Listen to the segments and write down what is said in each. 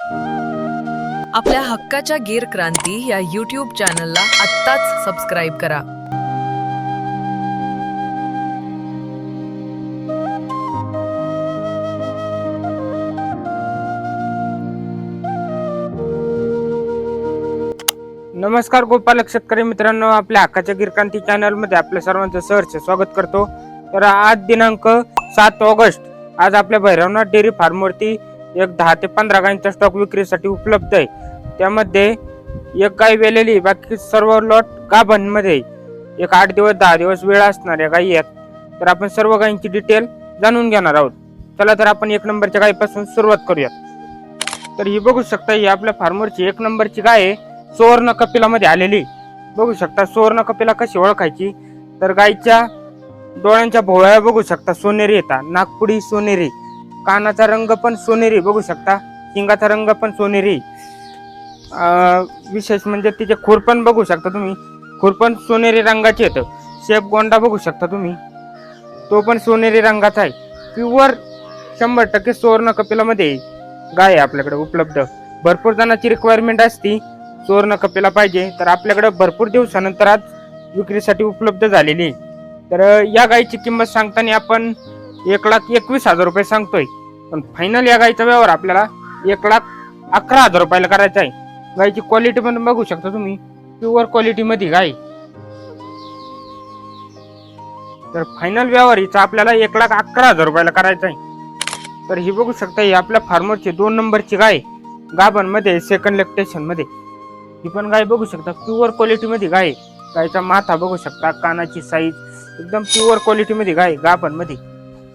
आपल्या हक्काच्या गीर क्रांती या YouTube चॅनलला आत्ताच सबस्क्राईब करा। नमस्कार गोपालक शेतकरी मित्रांनो, आपल्या हक्काच्या गीर क्रांती चॅनल मध्ये आपल्या सर्वांचं सहर्ष स्वागत करतो। तर आज दिनांक 7 ऑगस्ट, आज आपल्या भैरवनाथ डेअरी फार्म वरती एक 10 ते 15 गायींचा स्टॉक विक्रीसाठी उपलब्ध आहे। त्यामध्ये एक गाय वेलेली, बाकी सर्व लॉट गाभण मध्ये एक 8 दिवस 10 दिवस वेळ असणाऱ्या गायी आहेत। तर आपण सर्व गायींची डिटेल जाणून घेणार आहोत। चला तर आपण 1 नंबरच्या गायीपासून सुरुवात करूया। तर ही बघू शकता, ही आपल्या फार्मरची 1 नंबरची गाय आहे, सुवर्ण कपिला मध्ये आलेली। बघू शकता सुवर्ण कपिला कशी ओळखायची, तर गायीच्या डोळ्यांच्या भोवळ्या बघू शकता सोनेरी येतात, नागपुडी सोनेरी, कानाचा रंग पण सोनेरी बघू शकता, शिंगाचा रंग पण सोनेरी। विशेष म्हणजे तिचे खुरपण बघू शकता तुम्ही, खुरपण सोनेरी रंगाचे येतं। शेप गोंडा बघू शकता तुम्ही, तो पण सोनेरी रंगाचा आहे। प्युअर 100% सुवर्ण कपिला मध्ये गाय आहे आपल्याकडे उपलब्ध। भरपूर जणांची रिक्वायरमेंट असती सुवर्ण कपिला पाहिजे, तर आपल्याकडे भरपूर दिवसानंतर आज विक्रीसाठी उपलब्ध झालेली। तर या गायीची किंमत सांगताना आपण 1,21,000 रुपये सांगतोय, पण फायनल या गायीचा व्यवहार आपल्याला 1,11,000 रुपयाला करायचा आहे। गायीची क्वालिटी पण बघू शकता तुम्ही, प्युअर क्वालिटी मध्ये गाय। तर फायनल व्यवहार हिचा आपल्याला 1,11,000 रुपयाला करायचा आहे। तर ही बघू शकता, ही आपल्या फार्मरची 2 नंबरची गाय, गाभण मध्ये सेकंड लॅक्टेशन मध्ये। ही पण गाय बघू शकता प्युअर क्वालिटी मध्ये गाय। गायचा माथा बघू शकता, कानाची साईज एकदम प्युअर क्वालिटी मध्ये गाय, गाभण मध्ये।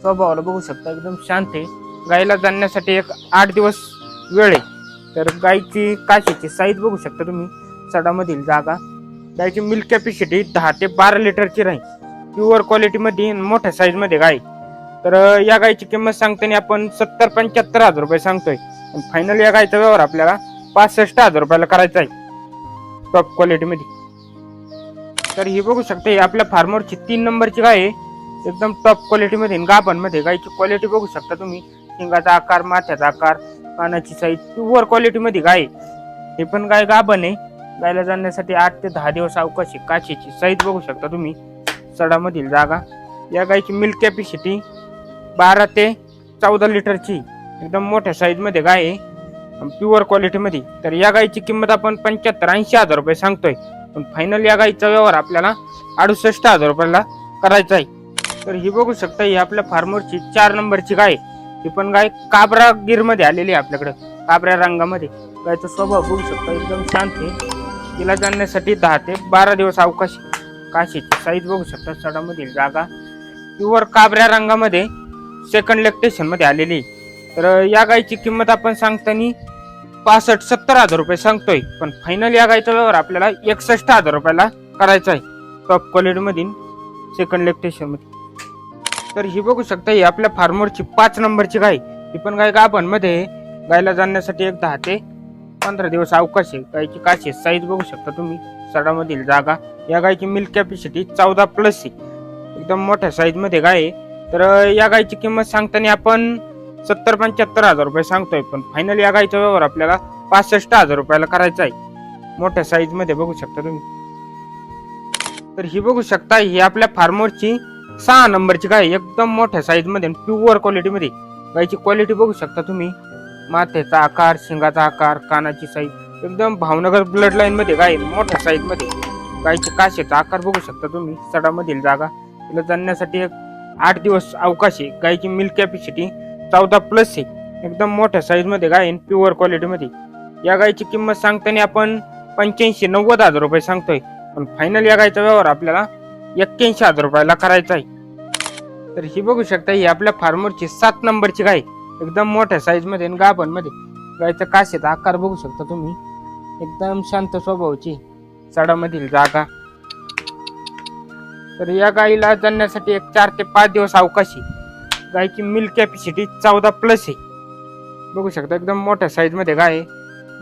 स्वभावाला बघू शकता एकदम शांत आहे। गायला जाणण्यासाठी एक 8 दिवस वेळ आहे। तर गायची काशीची साईज बघू शकता तुम्ही, सडामधील जागा। गायची मिल्क कॅपॅसिटी 10 ते 12 लिटरची राहील, प्युअर क्वालिटी मध्ये मोठ्या साईज मध्ये गाय। तर या गायची किंमत सांगताना आपण 70-75,000 रुपये सांगतोय, पण फायनल या गायचा व्यवहार आपल्याला 65,000 रुपयाला करायचा आहे टॉप क्वालिटी मध्ये। तर ही बघू शकता, ही आपल्या फार्मरची 3 नंबरची गाय आहे, एकदम टॉप क्वालिटी मध्ये गाभण मध्ये। गायची क्वालिटी बघू शकता तुम्ही, शिंगाचा आकार, माथ्याचा आकार, कानाची साईज प्युअर क्वालिटी मध्ये गाय। ही पण गाय गाभण आहे। गायला जाण्यासाठी 8 ते 10 दिवस अवकाश आहे। काशीची साईज बघू शकता तुम्ही, सडामधील जागा। या गायची मिल्क कॅपॅसिटी 12 ते 14 लिटरची एकदम मोठ्या साईज मध्ये गाय आहे, प्युअर क्वालिटी मध्ये। तर या गायची किंमत आपण 75-80,000 रुपये सांगतोय, पण फायनल या गायीचा व्यवहार आपल्याला 68,000 रुपयाला करायचा आहे। तर ही बघू शकता, ही आपल्या फार्मरची 4 नंबरची गाय। ही पण गाय काबरा गिर मध्ये आलेली आहे आपल्याकडे, काबऱ्या रंगामध्ये। गायचा स्वभाव बघू शकता एकदम शांत आहे। तिला जाणण्यासाठी 10 ते 12 दिवस अवकाश। काशीची साईज बघू शकता, सडामधील जागा, प्युअर काबऱ्या रंगामध्ये सेकंड लॅक्टेशन मध्ये आलेली। तर या गायची किंमत आपण सांगताना 65-70,000 रुपये सांगतोय, पण फायनल या गायचा व्यवहार आपल्याला 61,000 रुपयाला करायचा आहे टॉप क्वालिटी मध्ये सेकंड लॅक्टेशन मध्ये। तर ही बघू शकता, ही आपल्या फार्मरची 5 नंबरची गाय। ही पण गाय गाभण मध्ये, गायला जाणण्यासाठी एक 10 ते 15 दिवस अवकाश आहे। गायची काशी साईज बघू शकता तुम्ही, सडामधील जागा। या गायची मिल्क कॅपॅसिटी 14+ आहे, एकदम मोठ्या साईज मध्ये गाय आहे। तर या गायची किंमत सांगताना आपण 70-75,000 रुपये सांगतोय, पण फायनल या गायचा व्यवहार आपल्याला 65,000 रुपयाला करायचा आहे, मोठ्या साईज मध्ये बघू शकता तुम्ही। तर ही बघू शकता, ही आपल्या फार्मरची 6 नंबरची गाय, एकदम मोठ्या साईज मध्ये प्युअर क्वालिटी मध्ये। गायची क्वालिटी बघू शकता तुम्ही, माथ्याचा आकार, शिंगाचा आकार, कानाची साईज एकदम भावनगर ब्लड लाईन मध्ये गाय, मोठ्या साईज मध्ये। गायची काशीचा आकार बघू शकता तुम्ही, सडामधील जागा। तिला जाणण्यासाठी एक 8 दिवस अवकाश आहे। गायची मिल्क कॅपॅसिटी 14+ आहे, एकदम मोठ्या साईज मध्ये गाय, प्युअर क्वालिटी मध्ये। या गायची किंमत सांगताना आपण 85-90,000 रुपये सांगतोय, पण फायनल या गायचा व्यवहार आपल्याला 81,000 रुपयाला करायचा आहे। तर ही बघू शकता, ही आपल्या फार्मरची 7 नंबरची गाय, एकदम मोठ्या साईज मध्ये गाभण मध्ये। गायचा काशीचा आकार बघू शकता तुम्ही, एकदम शांत स्वभावाची, सडामधील जागा। तर या गायीला जाणण्यासाठी एक 4 ते 5 दिवस अवकाश आहे। गायची मिल्क कॅपॅसिटी 14+ आहे, बघू शकता एकदम मोठ्या साईज मध्ये गाय।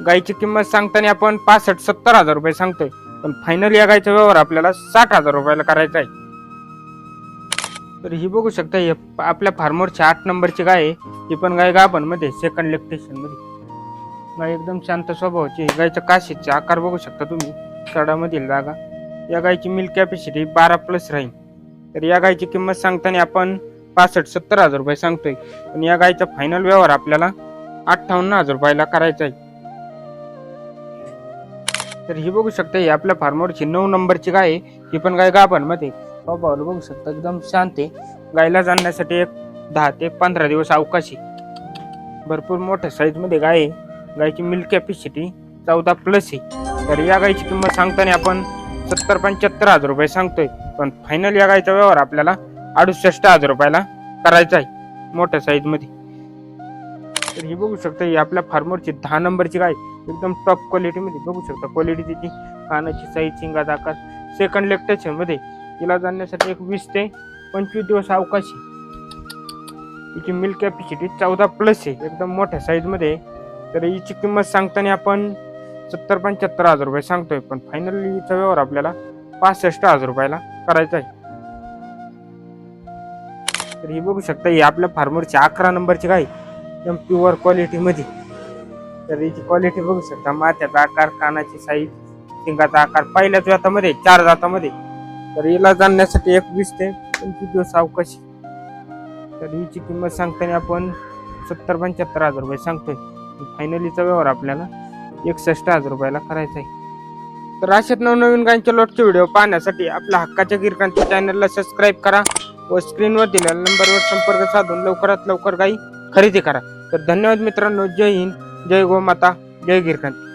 गायची किंमत सांगताना आपण 65-70,000 रुपये सांगतोय, पण फायनल या गायचा व्यवहार आपल्याला 60,000 रुपयाला करायचा आहे। तर ही बघू शकता, ही आपल्या फार्मरची 8 नंबरची गाय आहे। ही पण गाय गाभण मध्ये सेकंड लॅक्टेशन मध्ये। गाय एकदम शांत स्वभावाची आहे. गायच्या काशीचे आकार बघू शकता तुम्ही, सडामधील जागा. या गायची मिल्क कॅपॅसिटी 12+ राहील. तर या गायची किंमत सांगताना आपण 65-70 हजार रुपये सांगतोय, पण या गायचा फायनल व्यवहार आपल्याला 58 हजार रुपयाला करायचा आहे. तर ही बघू शकता ही आपल्या फार्मरची 9 नंबरची गाय आहे. ही पण गाय गाभणमध्ये स्वभावाला बघू शकता एकदम शांत आहे. गायला जाणण्यासाठी एक 10 ते 15 दिवस अवकाश आहे. भरपूर मोठ्या साईज मध्ये गाय आहे. गायची मिल्क कॅपॅसिटी 14+ आहे. तर या गायची किंमत सांगताना आपण 70-75 हजार रुपये सांगतोय, पण फायनल या गायचा व्यवहार आपल्याला 68 हजार रुपयाला करायचा आहे मोठ्या साईज मध्ये. तर ही बघू शकता ही आपल्या फार्मरची 10 नंबरची गाय एकदम टॉप क्वालिटी मध्ये बघू शकता. क्वालिटी तिची कानाची साईज, शिंगाचा आकार, सेकंड लेक्टेशन मध्ये तिला जाणण्यासाठी एक 20 ते 25 दिवस अवकाश आहे. हिची मिल्क कॅपॅसिटी 14+ आहे, एकदम मोठ्या साईज मध्ये. तर हिची किंमत सांगताना आपण 70-75 हजार रुपये सांगतोय, पण फायनली हिचा व्यवहार आपल्याला 65 हजार रुपयाला करायचा आहे. तर ही बघू शकता ही आपल्या फार्मरची 11 नंबरची गाय एकदम प्युअर क्वालिटी मध्ये. तर हिची क्वालिटी बघू शकता, माथ्याचा आकार, कानाची साईज, शिंगाचा आकार पहिल्याच जातामध्ये 4 जातामध्ये. तर हिला जाणण्यासाठी एक 20 ते 25 दिवस अवकाश. तर हिची किंमत सांगताना आपण 70-75 हजार रुपये सांगतोय, फायनलीचा व्यवहार आपल्याला 61 हजार रुपयाला करायचा आहे. तर अशाच नवनवीन गायींच्या लॉटचे व्हिडिओ पाहण्यासाठी आपल्या हक्काच्या गिर क्रांती चॅनलला सबस्क्राईब करा व स्क्रीनवर दिलेल्या नंबरवर संपर्क साधून लवकरात लवकर गायी खरेदी करा. तर धन्यवाद मित्रांनो. जय हिंद, जय गोमाता, जय गिर क्रांती.